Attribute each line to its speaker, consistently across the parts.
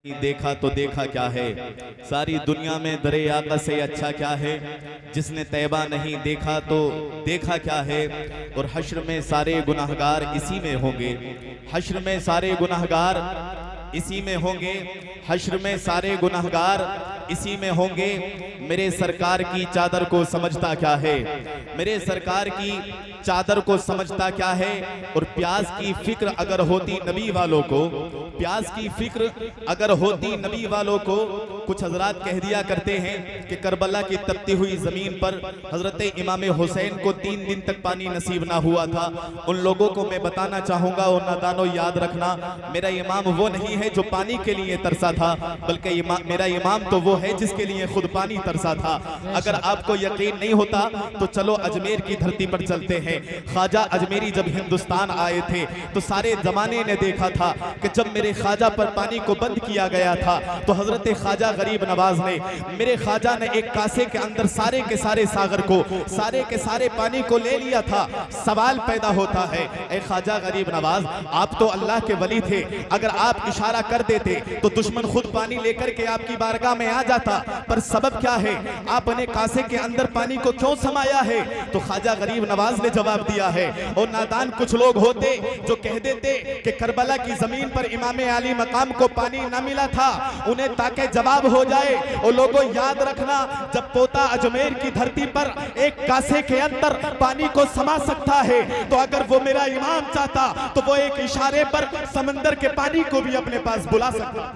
Speaker 1: देखा तो देखा क्या है, सारी दुनिया में दरे आका से अच्छा क्या है। जिसने तैबा नहीं देखा तो देखा क्या है। और हश्र में सारे गुनाहगार इसी में होंगे, हश्र में सारे गुनाहगार इसी में होंगे, हश्र में सारे गुनाहगार इसी में होंगे। मेरे सरकार की चादर को समझता क्या है, मेरे सरकार की चादर को समझता क्या है। और प्यास की फिक्र अगर होती नबी वालों को, प्यास की फिक्र अगर होती नबी वालों को। कुछ हजरात कह दिया करते हैं कि करबला की तपती हुई जमीन पर हजरत इमाम हुसैन को 3 दिन तक पानी नसीब ना हुआ था। उन लोगों को मैं बताना चाहूंगा और नादानो याद रखना, मेरा इमाम वो नहीं है जो पानी के लिए तरसा था, बल्कि मेरा इमाम तो वो है जिसके लिए खुद पानी तरसा था। अगर आपको यकीन नहीं होता तो चलो अजमेर की धरती पर चलते हैं। ख्वाजा अजमेरी जब हिंदुस्तान आए थे तो सारे जमाने ने देखा था कि जब मेरे ख्वाजा पर पानी को बंद किया गया था तो हजरत ख्वाजा गरीब नवाज ने, मेरे ख्वाजा ने एक कासे के अंदर सारे के सारे सागर को, सारे के सारे पानी को ले लिया था। सवाल पैदा होता है, ए ख्वाजा गरीब नवाज, आप तो अल्लाह के वली थे, अगर आप इशारा कर देते तो दुश्मन खुद पानी लेकर के आपकी बारगाह में आ जाता, पर सबब क्या है, आपने कासे के अंदर पानी को क्यों समाया है। तो ख्वाजा गरीब नवाज ने जवाब दिया है। और नादान कुछ लोग होते जो कह देते कि करबला की जमीन पर इमाम आली मकाम को पानी न मिला था, उन्हें ताकि जवाब हो जाए। और लोगों याद रखना, जब पोता अजमेर की धरती पर एक कासे के अंदर पानी को समा सकता है तो अगर वो मेरा इमाम चाहता तो वो एक इशारे पर समंदर के पानी को भी अपने पास बुला सकता।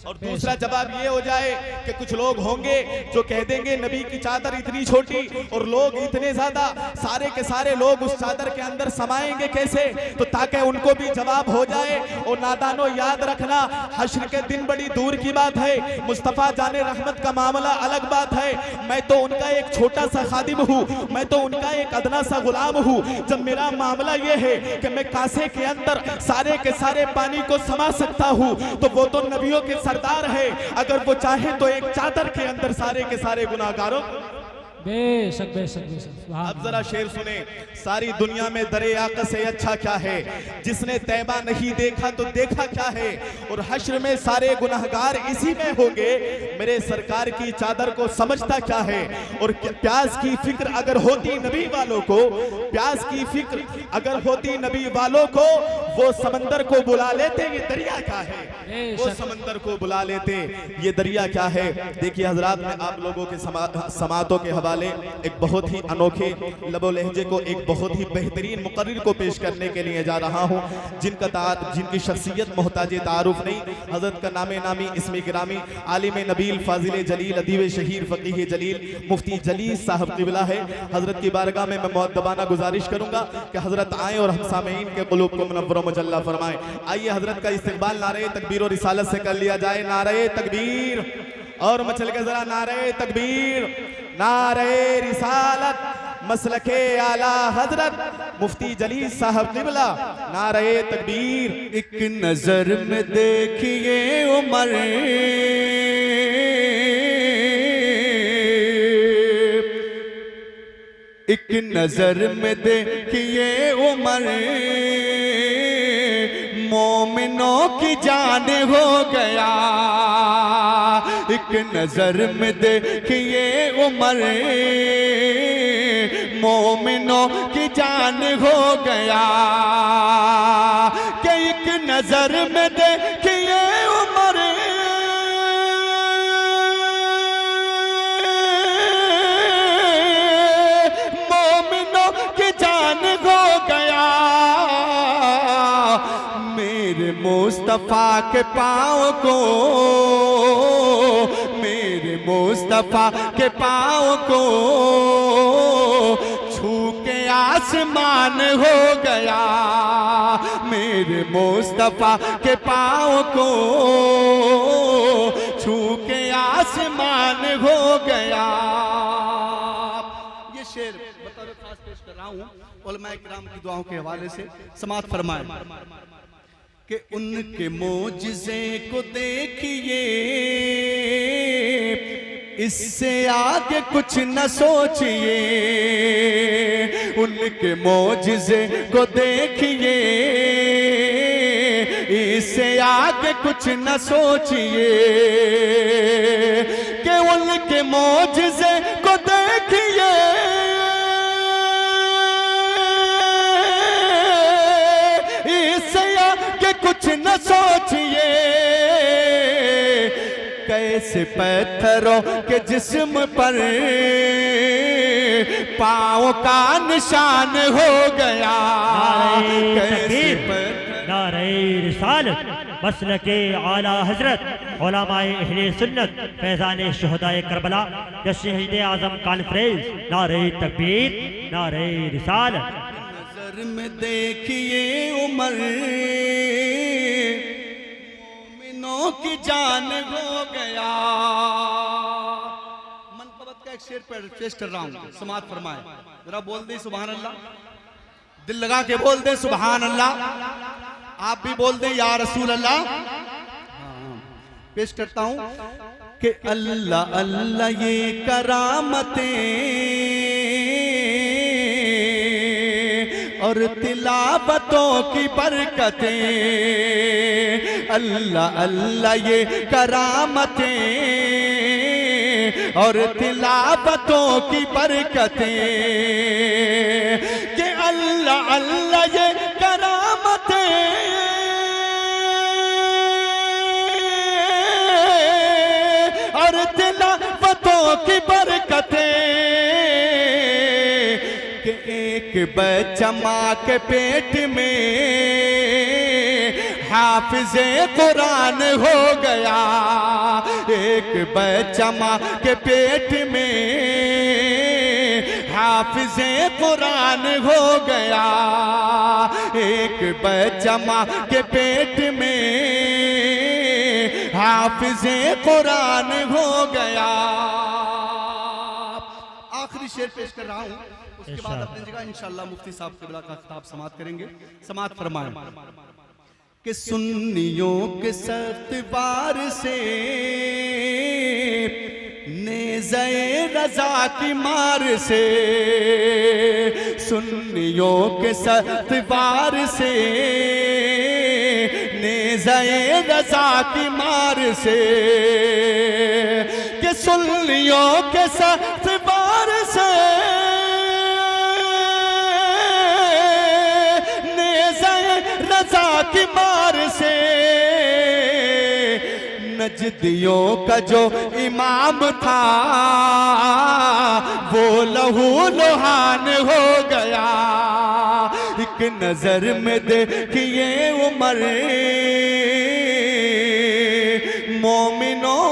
Speaker 1: और दूसरा जवाब ये हो जाए कि कुछ लोग होंगे जो कह देंगे नबी की चादर इतनी छोटी और लोग इतने ज्यादा, सारे के सारे लोग उस चादर के अंदर समाएंगे कैसे, तो ताकि उनको भी जवाब हो जाए। और नादानो याद रखना, हश्र के दिन बड़ी दूर की बात है, मुस्तफा जाने रहमत का मामला अलग बात है। मैं तो उनका एक छोटा सा खादिम हूँ, मैं तो उनका एक अदना सा गुलाम हूँ। जब मेरा मामला ये है कि मैं कासे के अंदर सारे के सारे पानी को समा सकता हूँ तो वो तो नबियों के सरदार है, अगर वो चाहे तो एक चादर के अंदर सारे के सारे गुनाहगारों।
Speaker 2: बेशक बेशक बेशक।
Speaker 1: अब जरा शेर सुने, सारी दुनिया में दरे आका से अच्छा क्या है, जिसने तैबा नहीं देखा तो देखा क्या है। और हश्र में सारे गुनाहगार इसी में होंगे, मेरे सरकार की चादर को समझता क्या है। और प्यास की फिक्र अगर होती नबी वालों को, प्यास की फिक्र अगर होती नबी वालों को, वो समंदर को बुला लेते। ये दरिया क्या है, वो समंदर को बुला लेते। ये दरिया क्या है। देखिए हजरात, मैं आप लोगों के समातों के हवाले एक बहुत ही अनोखे लबो लहजे को, एक बहुत ही बेहतरीन मुकर्रिर को पेश करने के लिए जा रहा हूं, जिनकी शख्सियत मोहताज तारुफ नहीं, हजरत का नामे नामी इसमें गिरामी, आलिम नबील फाजिल जलील अदीब शहीर फ़कीह जलील मुफ्ती जलील साहब क़िबला है। हजरत की बारगाह में मैं मुअद्दबाना गुजारिश करूंगा कि हजरत आए और हम सामीन के क़ुलूब को मुनव्वर मुजल्ला फरमाएं। आइए हजरत का इस्तक़बाल नारे तकबीर और रिसालत से कर लिया जाए। नारे तकबीर और मचल के जरा नारे तकबीर, नारे रिसालत, मसलके आला हजरत मुफ्ती जलील साहब क़िबला, नारे तकबीर।
Speaker 3: एक नजर में देखिए उमर, एक नजर में देखिए उमर, मोमिनों की जान हो गया। एक नजर में देखिए उमर, मोमिनों की जान हो गया। कि एक नजर में देखिए उमर, मोमिनों की जान हो गया। मेरे मुस्तफा के पाँव को, मेरे मुस्तफा के पाँव को छू के आसमान हो गया। मेरे मुस्तफा के पाँव को छू के आसमान हो गया। ये शेर बतौर खास पेश कर रहा हूँ उलमा इकराम की दुआओं के हवाले से, समात फरमाए कि उनके मोजिज़े को देखिए, इससे आगे कुछ न सोचिए। उनके मोजिज़े को देखिए, इससे आगे कुछ कुछ न सोचिए कि उनके मौजज़े को देखिए। ईसा के कुछ न सोचिए, कैसे पत्थरों के जिस्म पर पाँव का निशान हो गया।
Speaker 4: नारे रिसालत मसलके आला हजरत उलमाए अहले सुन्नत फैज़ान शुहदाए करबला शहीद आज़म कॉन्फ्रेंस। नारे तकबीर, नारे रिसालत।
Speaker 3: नजर में देखिए उमर मोमिनों की जान हो गया। मनकबत का एक शेर पेश कर रहा हूँ, समात फरमाए। जरा बोल दे सुभान अल्लाह, दिल लगा के बोल दे सुभान अल्लाह। आप भी बोल दे या रसूल अल्लाह। पेश करता हूँ कि अल्लाह अल्लाह ये करामतें और तिलावतों की बरकतें। अल्लाह अल्लाह ये करामतें और तिलावतों की बरकतें। कि अल्लाह अल्लाह ये करामतें और तिलावतों की बरकतें। कि एक बच्चा माँ के पेट में हाफिज़े कुरान हो गया। एक बच्चा माँ के पेट में हाफिज़े कुरान हो गया। एक बच्चा माँ के पेट में हाफिज़े कुरान हो गया। आखिरी शेर पेश कर रहा हूँ, उसके बाद अपनी जगह इंशाअल्लाह मुफ्ती साहब क़िबला का खिताब समाप्त करेंगे। समाप्त फरमाएं कि सुन्नियों के सख्त वार से नेज़े रज़ा की मार से। सुन्नियों के सख्त वार से नेज़े रज़ा की मार से। कि सुन्नियों के सख्त वार से रज़ा की मार से नजदियों का जो इमाम था वो लहू लुहान हो गया। एक नजर में देखिए उमर मोमिनों